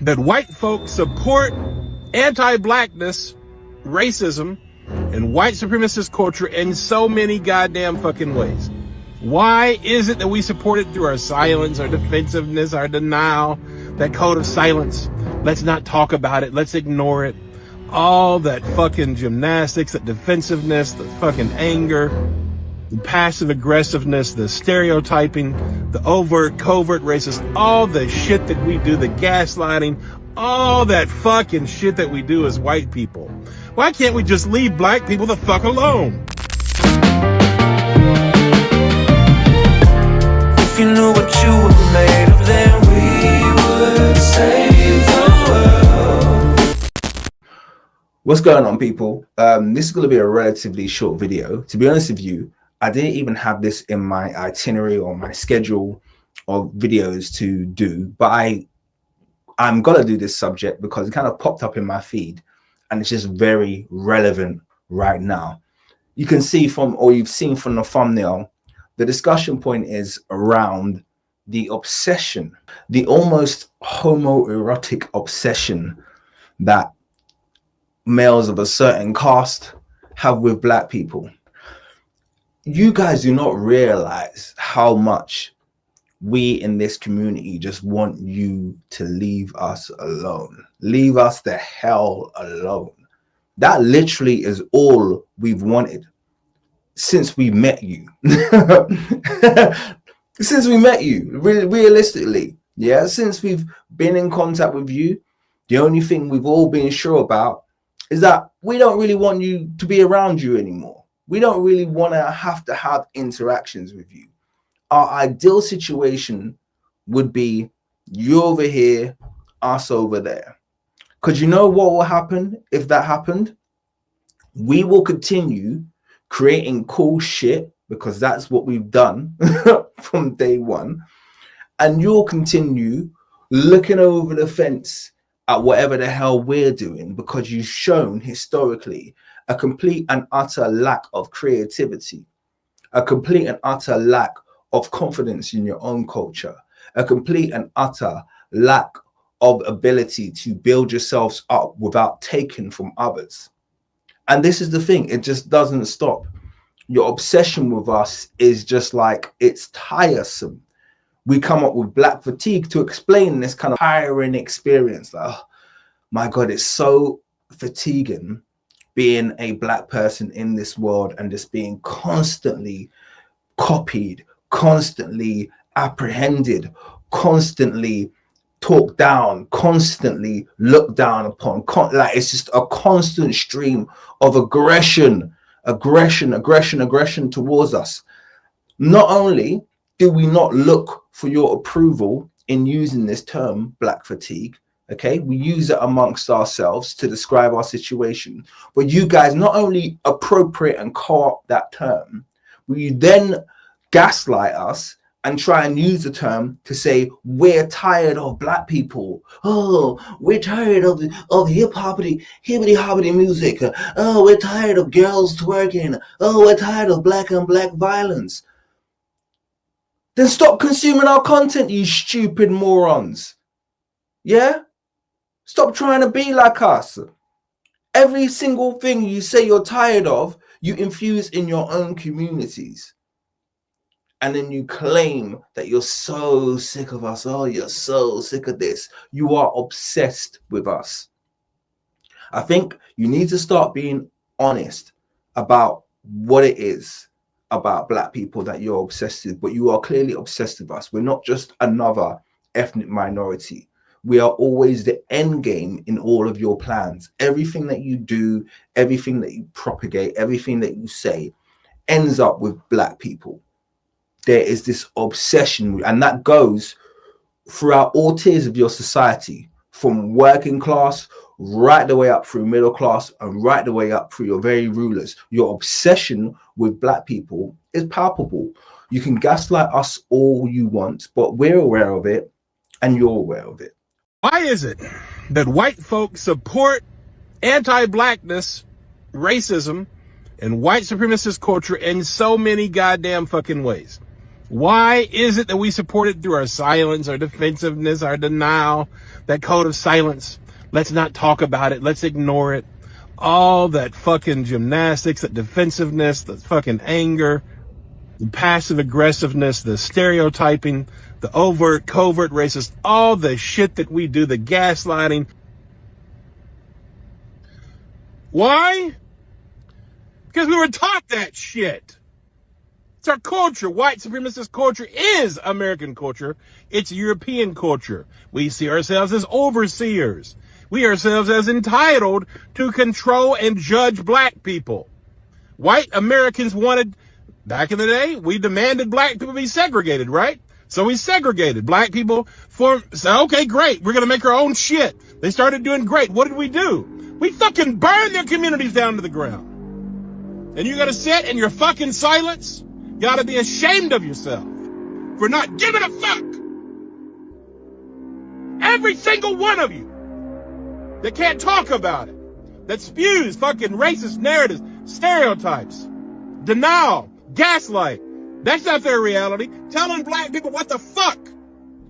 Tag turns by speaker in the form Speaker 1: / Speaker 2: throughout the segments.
Speaker 1: that white folks support anti-blackness, racism, and white supremacist culture in so many goddamn fucking ways? Why is it that we support it through our silence, our defensiveness, our denial, that code of silence? Let's not talk about it. Let's ignore it. All that fucking gymnastics, that defensiveness, the fucking anger, the passive aggressiveness, the stereotyping, the overt, covert racist, all the shit that we do, the gaslighting, all that fucking shit that we do as white people. Why can't we just leave black people the fuck alone?
Speaker 2: If you knew what you were made of, then we would save the world.
Speaker 3: What's going on, people? This is going to be a relatively short video. To be honest with you, I didn't even have this in my itinerary or my schedule of videos to do, but I'm going to do this subject because it kind of popped up in my feed and it's just very relevant right now. You can see from, or you've seen from the thumbnail, the discussion point is around the obsession, the almost homoerotic obsession that males of a certain caste have with black people. You guys do not realize how much we in this community just want you to leave us alone. Leave us the hell alone. That literally is all we've wanted since we met you. Since we met you, realistically, yeah, since we've been in contact with you, the only thing we've all been sure about is that we don't really want you to be around you anymore. We don't really want to have interactions with you. Our ideal situation would be you over here, us over there. Because you know what will happen if that happened? We will continue creating cool shit because that's what we've done from day one. And you'll continue looking over the fence at whatever the hell we're doing because you've shown historically a complete and utter lack of creativity, a complete and utter lack of confidence in your own culture, a complete and utter lack of ability to build yourselves up without taking from others. And this is the thing, it just doesn't stop. Your obsession with us is just like, it's tiresome. We come up with black fatigue to explain this kind of tiring experience. Like, oh my God, it's so fatiguing being a black person in this world and just being constantly copied, constantly apprehended, constantly talked down, constantly looked down upon. Like it's just a constant stream of aggression towards us. Not only do we not look for your approval in using this term, black fatigue, okay, we use it amongst ourselves to describe our situation, but you guys not only appropriate and co-opt that term, we then gaslight us and try and use the term to say we're tired of black people. Oh, we're tired of hippity hoppity music. Oh, we're tired of girls twerking. Oh, we're tired of black on black violence. Then stop consuming our content, you stupid morons. Yeah? Stop trying to be like us. Every single thing you say you're tired of, you infuse in your own communities. And then you claim that you're so sick of us. Oh, you're so sick of this. You are obsessed with us. I think you need to start being honest about what it is about black people that you're obsessed with, but you are clearly obsessed with us. We're not just another ethnic minority. We are always the end game in all of your plans. Everything that you do, everything that you propagate, everything that you say ends up with black people. There is this obsession, and that goes throughout all tiers of your society, from working class right the way up through middle class and right the way up through your very rulers. Your obsession with black people is palpable. You can gaslight us all you want, but we're aware of it and you're aware of it.
Speaker 1: Why is it that white folks support anti-blackness, racism, and white supremacist culture in so many goddamn fucking ways? Why is it that we support it through our silence, our defensiveness, our denial, that code of silence. Let's not talk about it. Let's ignore it. All that fucking gymnastics, that defensiveness, the fucking anger, the passive aggressiveness, the stereotyping, the overt, covert racist, all the shit that we do, the gaslighting. Why? Because we were taught that shit. It's our culture. White supremacist culture is American culture. It's European culture. We see ourselves as overseers. We ourselves as entitled to control and judge black people. White Americans wanted, back in the day, we demanded black people be segregated, right? So we segregated black people so okay, great. We're going to make our own shit. They started doing great. What did we do? We fucking burned their communities down to the ground. And you got to sit in your fucking silence? You got to be ashamed of yourself for not giving a fuck. Every single one of you that can't talk about it, that spews fucking racist narratives, stereotypes, denial, gaslight. That's not their reality. Telling black people what the fuck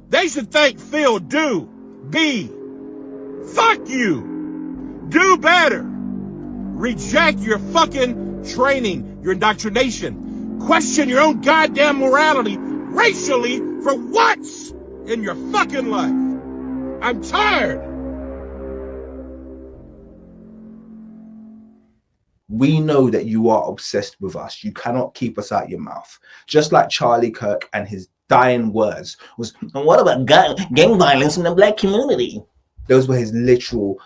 Speaker 1: they should think, feel, do, be. Fuck you. Do better. Reject your fucking training, your indoctrination. Question your own goddamn morality racially for once in your fucking life. I'm tired.
Speaker 3: We know that you are obsessed with us. You cannot keep us out your mouth. Just like Charlie Kirk and his dying words was, and what about gang violence in the black community? Those were his literal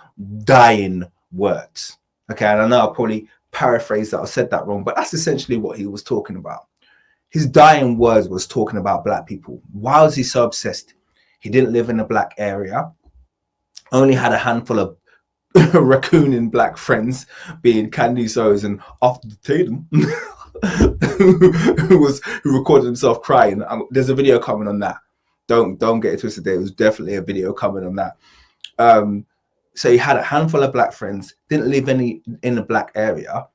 Speaker 3: dying words. Okay, and I know I probably paraphrased that or said that wrong, but that's essentially what he was talking about. His dying words was talking about black people. Why was he so obsessed? He didn't live in a black area, only had a handful of raccooning black friends, being Candice and After the Tatum, who recorded himself crying. There's a video coming on that. Don't get it twisted. There was definitely a video coming on that. So he had a handful of black friends, didn't live in a black area.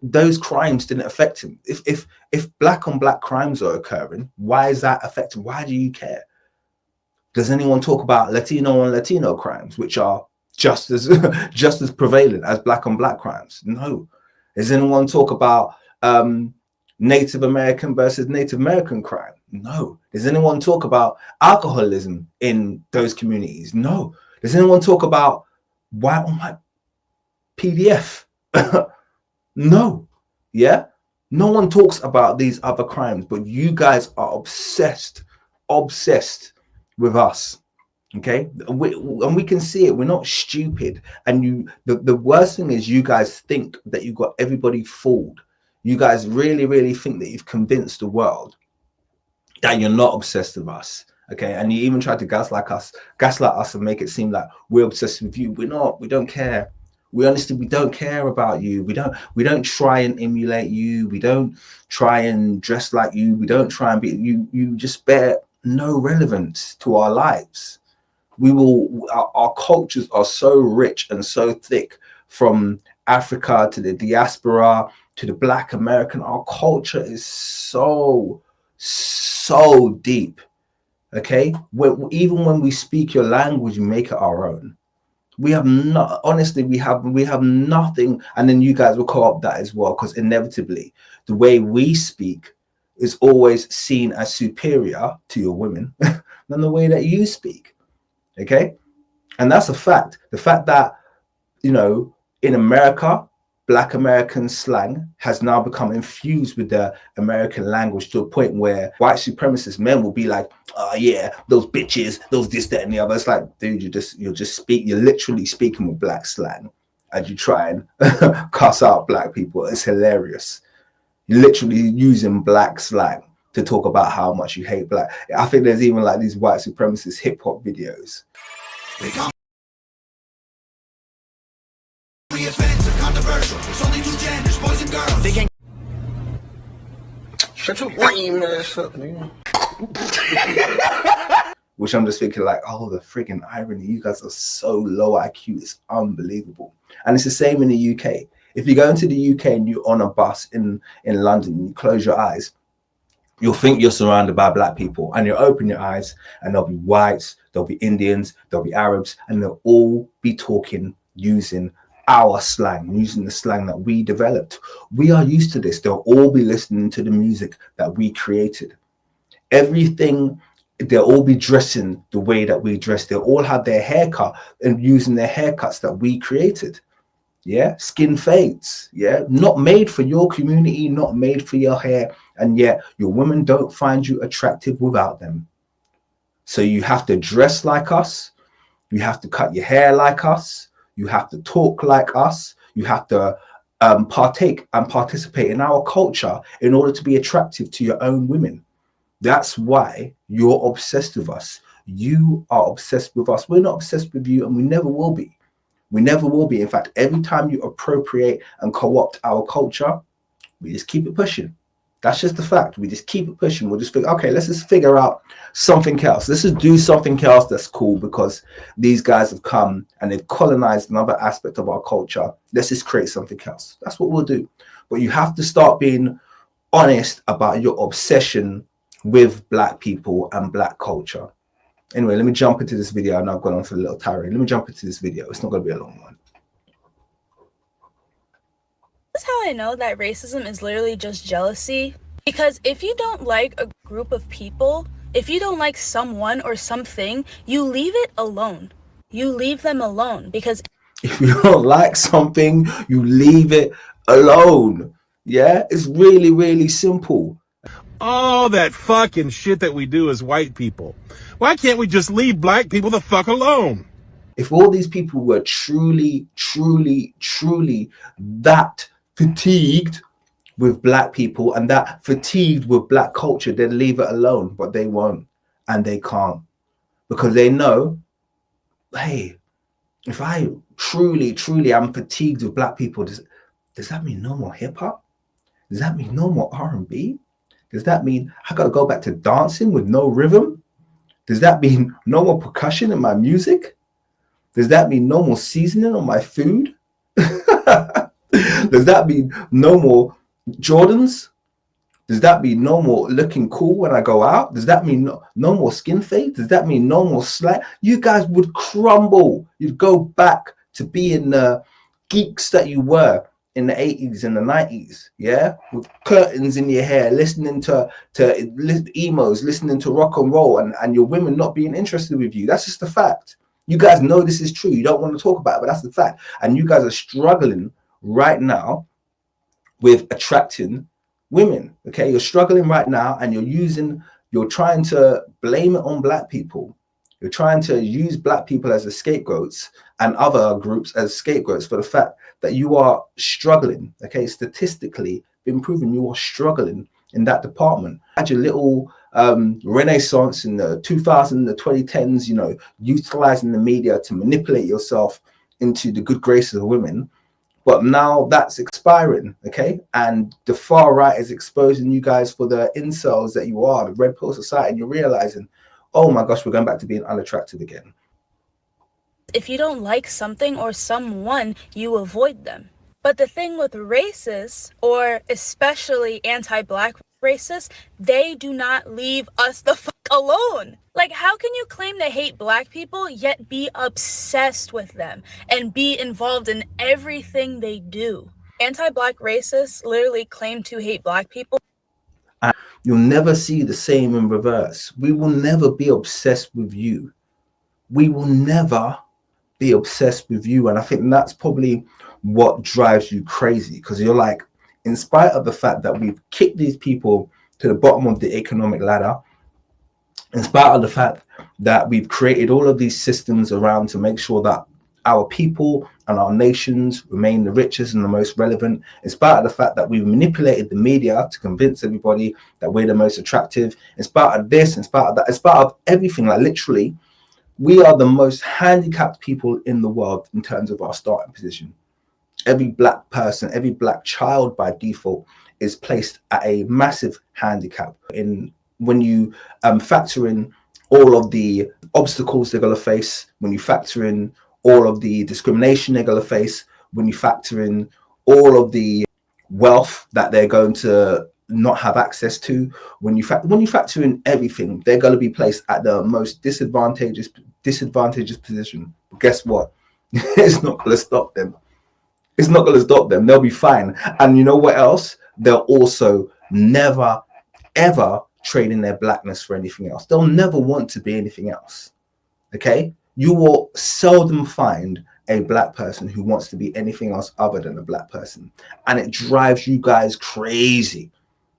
Speaker 3: Those crimes didn't affect him. If black on black crimes are occurring, why is that affecting? Why do you care? Does anyone talk about Latino on Latino crimes, which are just as prevalent as black on black crimes? No. Does anyone talk about Native American versus Native American crime? No. Does anyone talk about alcoholism in those communities? No. Does anyone talk about white on white PDF? No. Yeah. No one talks about these other crimes, but you guys are obsessed with us. Okay, and we can see it. We're not stupid. And the worst thing is, you guys think that you got everybody fooled. You guys really think that you've convinced the world that you're not obsessed with us. Okay, and you even tried to gaslight us and make it seem like we're obsessed with you. We're not. We don't care. We don't care about you. We don't try and emulate you. We don't try and dress like you. We don't try and be you. You just bear no relevance to our lives. Our cultures are so rich and so thick, from Africa to the diaspora to the Black American. Our culture is so deep. Okay, even when we speak your language, we make it our own. We have not, honestly, we have nothing. And then you guys will co-opt that as well, because inevitably the way we speak is always seen as superior to your women than the way that you speak. Okay, and that's a fact. The fact that, you know, in America, Black American slang has now become infused with the American language to a point where white supremacist men will be like, oh yeah, those bitches, those this, that, and the other. It's like, dude, you're literally speaking with black slang as you try and cuss out black people. It's hilarious. You're literally using black slang to talk about how much you hate black. I think there's even like these white supremacist hip hop videos.
Speaker 2: Controversial. It's only two genders, boys and girls. They can't.
Speaker 4: Shut your lame ass up, nigga.
Speaker 3: Which I'm just thinking like, oh, the freaking irony. You guys are so low IQ. It's unbelievable. And it's the same in the UK. If you go into the UK and you're on a bus in London, you close your eyes, You'll think you're surrounded by black people, and you'll open your eyes and there'll be whites, there'll be Indians, there'll be Arabs, and they'll all be talking using our slang, using the slang that we developed. We are used to this. They'll all be listening to the music that we created. Everything, they'll all be dressing the way that we dress. They'll all have their haircut and using their haircuts that we created. Yeah, skin fades. Yeah, not made for your community, not made for your hair, and yet your women don't find you attractive without them. So you have to dress like us, you have to cut your hair like us, you have to talk like us, you have to partake and participate in our culture in order to be attractive to your own women. That's why you're obsessed with us. You are obsessed with us. We're not obsessed with you, and we never will be. We never will be. In fact, every time you appropriate and co-opt our culture, we just keep it pushing. That's just the fact. We just keep it pushing. We'll just think, okay, let's just figure out something else. Let's just do something else that's cool because these guys have come and they've colonized another aspect of our culture. Let's just create something else. That's what we'll do. But you have to start being honest about your obsession with black people and black culture. Anyway, let me jump into this video. I know I've gone on for a little tirade. Let me jump into this video. It's not going to be a long one.
Speaker 5: This is how I know that racism is literally just jealousy. Because if you don't like a group of people, if you don't like someone or something, you leave it alone. You leave them alone because
Speaker 3: if you don't like something, you leave it alone. Yeah, it's really, really simple.
Speaker 1: All that fucking shit that we do as white people. Why can't we just leave black people the fuck alone?
Speaker 3: If all these people were truly, truly, truly that fatigued with black people and that fatigued with black culture, they'd leave it alone, but they won't and they can't, because they know, hey, if I truly, truly am fatigued with black people, does that mean no more hip hop? Does that mean no more R&B? Does that mean I got to go back to dancing with no rhythm? Does that mean no more percussion in my music? Does that mean no more seasoning on my food? Does that mean no more Jordans? Does that mean no more looking cool when I go out? Does that mean no more skin fade? Does that mean no more slang? You guys would crumble. You'd go back to being the geeks that you were in the 80s and the 90s, yeah, with curtains in your hair, listening to emos, listening to rock and roll, and your women not being interested with you. That's just a fact. You guys know this is true. You don't want to talk about it, but that's the fact. And you guys are struggling right now with attracting women. Okay, you're struggling right now, and you're trying to blame it on black people. You're trying to use black people as the scapegoats and other groups as scapegoats for the fact that you are struggling. Okay, statistically been proven you are struggling in that department. Had your little renaissance in the 2000s, the 2010s, you know, utilizing the media to manipulate yourself into the good graces of women. But now that's expiring, okay? And the far right is exposing you guys for the incels that you are, the red pill society, and you're realizing, oh my gosh, we're going back to being unattractive again.
Speaker 5: if you don't like something or someone, you avoid them. But the thing with racists, or especially anti-black racists, they do not leave us the fuck alone. Like, how can you claim to hate black people yet be obsessed with them and be involved in everything they do? Anti-black racists literally claim to hate black people.
Speaker 3: And you'll never see the same in reverse. We will never be obsessed with you. We will never be obsessed with you. And I think that's probably what drives you crazy, because you're like, in spite of the fact that we've kicked these people to the bottom of the economic ladder, in spite of the fact that we've created all of these systems around to make sure that our people and our nations remain the richest and the most relevant, in spite of the fact that we've manipulated the media to convince everybody that we're the most attractive, in spite of this, in spite of that, in spite of everything, like literally, we are the most handicapped people in the world in terms of our starting position. Every black person, every black child by default is placed at a massive handicap in when you factor in all of the obstacles they're going to face, when you factor in all of the discrimination they're going to face, when you factor in all of the wealth that they're going to not have access to. When you factor in everything, they're going to be placed at the most disadvantageous position. But guess what? It's not going to stop them. It's not going to stop them. They'll be fine. And you know what else? They'll also never, ever trade in their blackness for anything else. They'll never want to be anything else. Okay? You will seldom find a black person who wants to be anything else other than a black person. And it drives you guys crazy.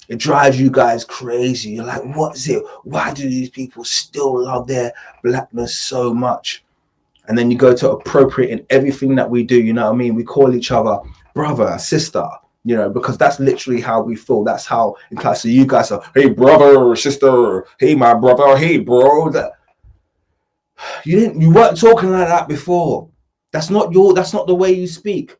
Speaker 3: It drives you guys crazy. You're like, what is it? Why do these people still love their blackness so much? And then you go to appropriating everything that we do. You know what I mean? We call each other brother, sister, you know, because that's literally how we feel. That's how in class. So you guys are, hey, brother, sister, hey, my brother, hey, bro. You weren't talking like that before. That's not the way you speak.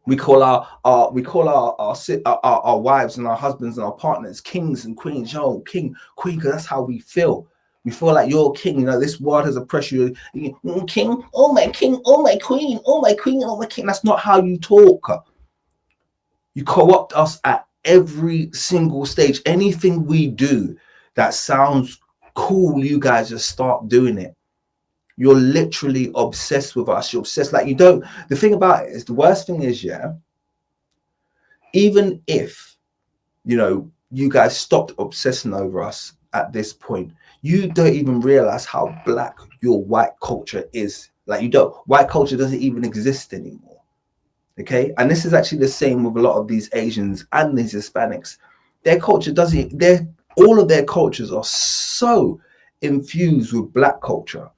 Speaker 3: We call our wives and our husbands and our partners kings and queens. Yo, king, queen, because that's how we feel. We feel like you're king. You know, this world has oppressed you. King, oh my king, oh my queen, oh my queen, oh my king. That's not how you talk. You co-opt us at every single stage. Anything we do that sounds cool, you guys just start doing it. You're literally obsessed with us. You're obsessed. Like, you don't. The thing about it is, the worst thing is, yeah, even if, you know, you guys stopped obsessing over us at this point, you don't even realize how black your white culture is. Like, you don't. White culture doesn't even exist anymore. Okay. And this is actually the same with a lot of these Asians and these Hispanics. Their culture doesn't, all of their cultures are so infused with black culture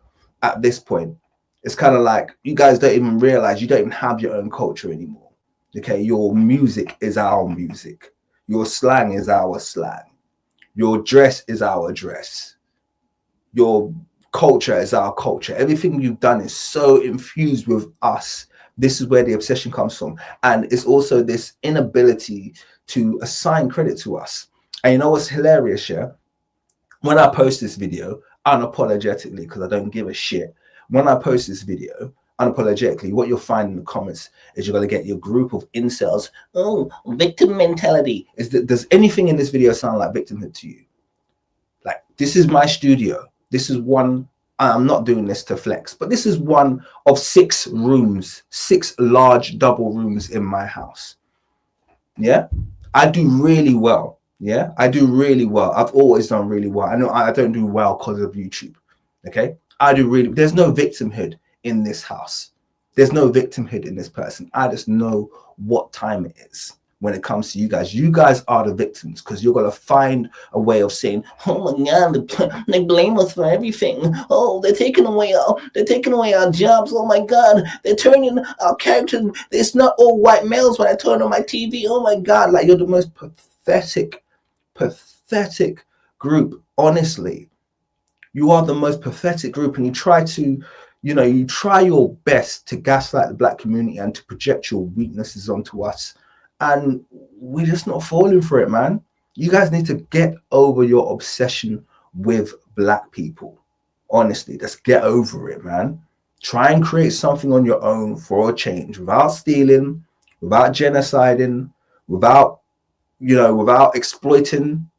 Speaker 3: at this point. It's kind of like you guys don't even realize you don't even have your own culture anymore. Okay. Your music is our music. Your slang is our slang. Your dress is our dress. Your culture is our culture. Everything you've done is so infused with us. This is where the obsession comes from. And it's also this inability to assign credit to us. And you know what's hilarious, yeah? When I post this video, unapologetically, because I don't give a shit, when I post this video, unapologetically, what you'll find in the comments is you're going to get your group of incels. Oh, victim mentality. Does anything in this video sound like victimhood to you? Like, this is my studio. This is one, I'm not doing this to flex, but this is one of 6 rooms, 6 large double rooms in my house. Yeah, I do really well. Yeah, I do really well. I've always done really well. I know I don't do well because of YouTube. Okay, I do really, there's no victimhood in this house. There's no victimhood in this person. I just know what time it is when it comes to you guys. You guys are the victims because you're going to find a way of saying, oh my God, they blame us for everything. Oh, they're taking away our jobs. Oh my God, they're turning our characters. It's not all white males when I turn on my TV. Oh my God, like, you're the most pathetic group. Honestly, you are the most pathetic group, and you try to, you try your best to gaslight the black community and to project your weaknesses onto us. And we're just not falling for it, man. You guys need to get over your obsession with black people. Honestly, just get over it, man. Try and create something on your own for a change, without stealing, without genociding, without exploiting,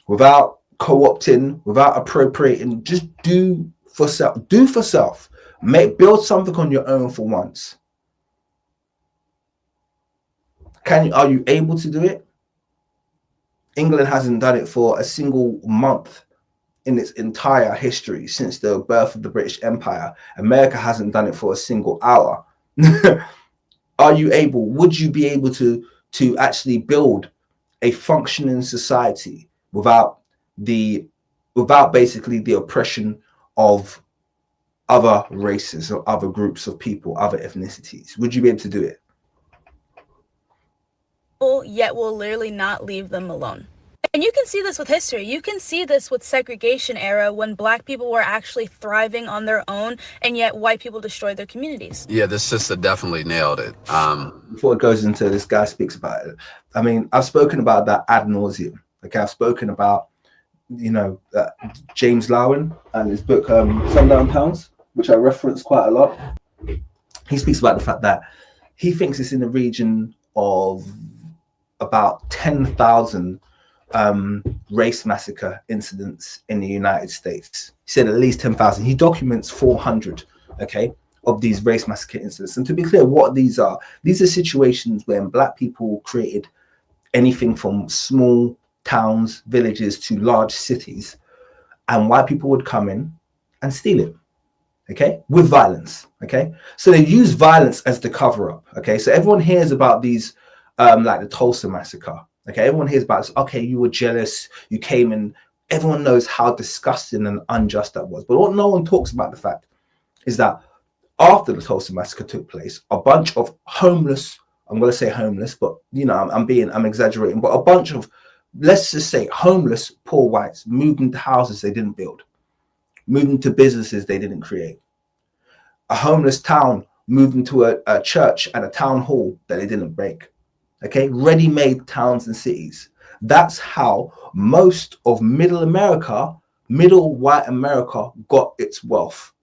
Speaker 3: without co-opting, without appropriating. Just do for self. Do for self. Build something on your own for once. Are you able to do it? England hasn't done it for a single month in its entire history since the birth of the British Empire. America hasn't done it for a single hour. Are you able? Would you be able to actually build a functioning society without basically the oppression of other races or other groups of people, other ethnicities? Would you be able to do it?
Speaker 5: Yet will literally not leave them alone. And you can see this with history. You can see this with segregation era, when black people were actually thriving on their own, and yet white people destroyed their communities.
Speaker 6: Yeah, this sister definitely nailed it.
Speaker 3: Before it goes into this guy speaks about it, I mean, I've spoken about that ad nauseum. Okay, I've spoken about, James Lowen and his book Sundown Towns, which I reference quite a lot. He speaks about the fact that he thinks it's in the region of about 10,000 race massacre incidents in the United States. He said at least 10,000. He documents 400, okay, of these race massacre incidents. And to be clear, what these are situations when black people created anything from small towns, villages to large cities, and white people would come in and steal it, okay, with violence, okay? So they use violence as the cover up, okay? So everyone hears about these, like the Tulsa massacre, okay? Everyone hears about this, okay, you were jealous, you came in, everyone knows how disgusting and unjust that was. But what no one talks about the fact is that after the Tulsa massacre took place, a bunch of homeless, I'm going to say homeless, but you know, I'm exaggerating, but a bunch of, let's just say homeless, poor whites moved into houses they didn't build, moved into businesses they didn't create. A homeless town moved into a church and a town hall that they didn't break. Okay, ready-made towns and cities. That's how most of middle white America got its wealth.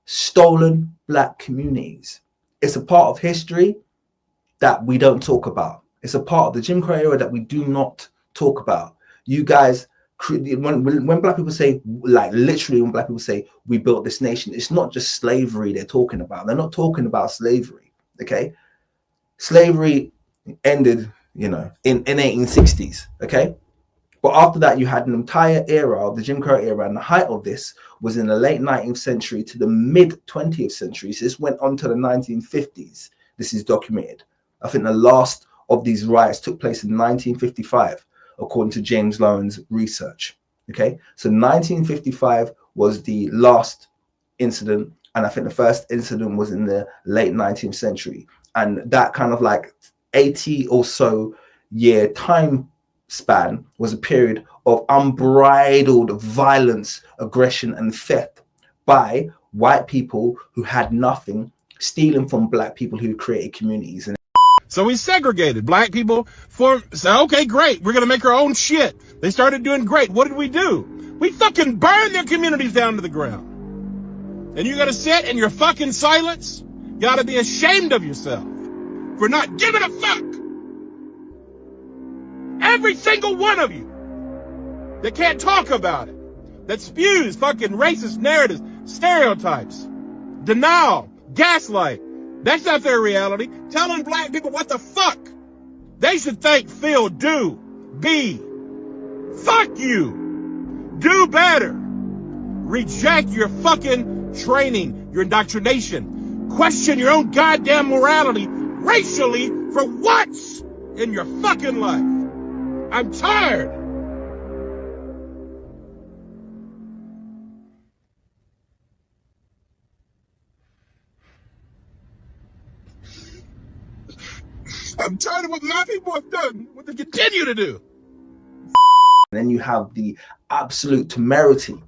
Speaker 3: Stolen black communities. It's a part of history that we don't talk about. It's a part of the Jim Crow era that we do not talk about. You guys, when black people say, like literally when black people say we built this nation, it's not just slavery they're talking about. They're not talking about slavery, okay? Slavery ended, you know, in 1860s, okay? But after that, you had an entire era of the Jim Crow era, and the height of this was in the late 19th century to the mid 20th century. So this went on to the 1950s. This is documented. I think the last of these riots took place in 1955, according to James Lowen's research. Okay, so 1955 was the last incident, and I think the first incident was in the late 19th century. And that kind of like 80 or so year time span was a period of unbridled violence, aggression, and theft by white people who had nothing, stealing from black people who created communities. And
Speaker 1: so we segregated black people so okay, great, we're gonna make our own shit. They started doing great. What did we do? We fucking burned their communities down to the ground. And you gotta sit in your fucking silence? You ought to be ashamed of yourself for not giving a fuck. Every single one of you that can't talk about it, that spews fucking racist narratives, stereotypes, denial, gaslight. That's not their reality. Telling black people what the fuck they should think, feel, do, be. Fuck you. Do better. Reject your fucking training, your indoctrination. Question your own goddamn morality racially for once in your fucking life. I'm tired. I'm tired of what my people have done, what they continue to do.
Speaker 3: And then you have the absolute temerity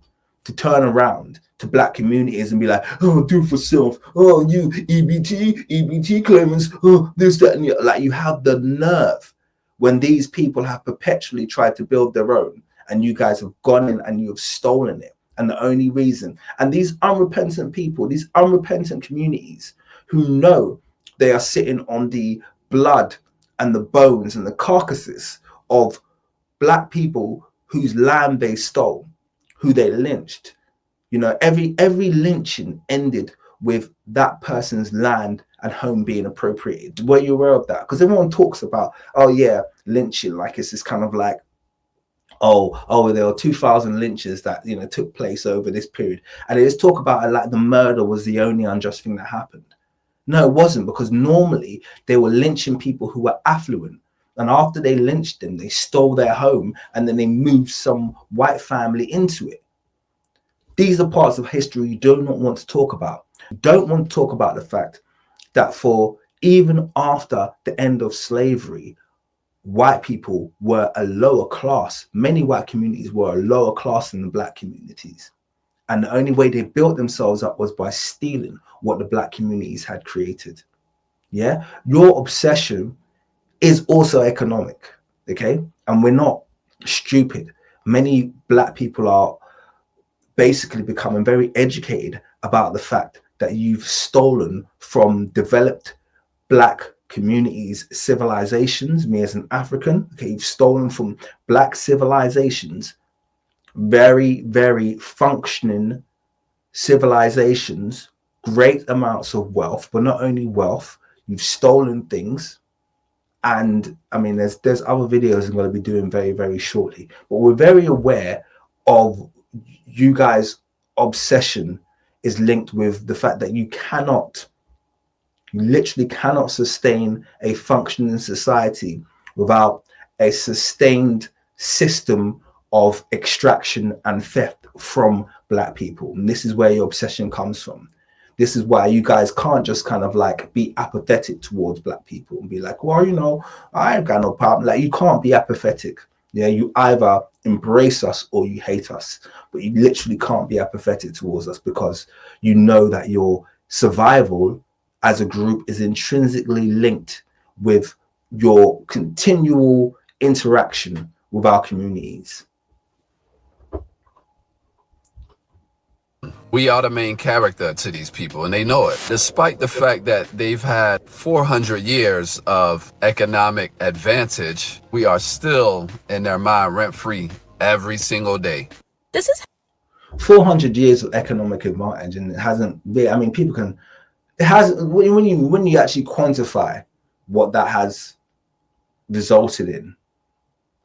Speaker 3: to turn around to black communities and be like, oh, do for self. Oh, you EBT claimants, oh, this, that, and the other. Like, you have the nerve when these people have perpetually tried to build their own, and you guys have gone in and you have stolen it. And the only reason, and these unrepentant people, these unrepentant communities who know they are sitting on the blood and the bones and the carcasses of black people whose land they stole, who they lynched. You know, every lynching ended with that person's land and home being appropriated. Were you aware of that? Because everyone talks about, oh yeah, lynching, like it's this kind of like, oh, there were 2,000 lynches that, you know, took place over this period. And they just talk about it like the murder was the only unjust thing that happened. No, it wasn't, because normally they were lynching people who were affluent. And after they lynched them, they stole their home and then they moved some white family into it. These are parts of history you do not want to talk about. You don't want to talk about the fact that for even after the end of slavery, white people were a lower class. Many white communities were a lower class than the black communities. And the only way they built themselves up was by stealing what the black communities had created. Yeah, your obsession is also economic, okay? And we're not stupid. Many black people are basically becoming very educated about the fact that you've stolen from developed black communities, civilizations, me as an African, okay, you've stolen from black civilizations, very, very functioning civilizations, great amounts of wealth, but not only wealth, you've stolen things. And I mean, there's other videos I'm going to be doing very, very shortly, but we're very aware of you guys' obsession is linked with the fact that you literally cannot sustain a functioning society without a sustained system of extraction and theft from black people. And this is where your obsession comes from. This is why you guys can't just kind of like be apathetic towards black people and be like, well, you know, I ain't got no problem. Like, you can't be apathetic. Yeah, you either embrace us or you hate us, but you literally can't be apathetic towards us, because you know that your survival as a group is intrinsically linked with your continual interaction with our communities.
Speaker 6: We are the main character to these people, and they know it. Despite the fact that they've had 400 years of economic advantage, we are still in their mind rent-free every single day.
Speaker 5: This is
Speaker 3: 400 years of economic advantage, and it hasn't been, I mean, people can, it hasn't, when you actually quantify what that has resulted in,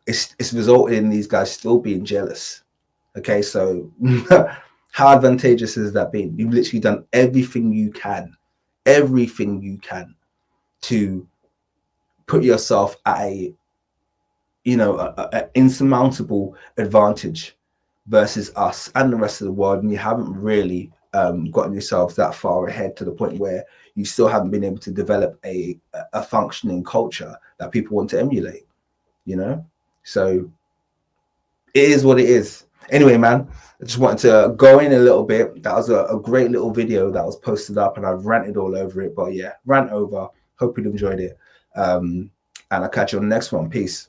Speaker 3: it's resulted in these guys still being jealous. Okay, so how advantageous has that been? You've literally done everything you can to put yourself at a, you know, a insurmountable advantage versus us and the rest of the world, and you haven't really gotten yourself that far ahead to the point where you still haven't been able to develop a functioning culture that people want to emulate, you know? So it is what it is. Anyway, man, I just wanted to go in a little bit. That was a great little video that was posted up, and I've ranted all over it. But yeah, rant over. Hope you enjoyed it. And I'll catch you on the next one. Peace.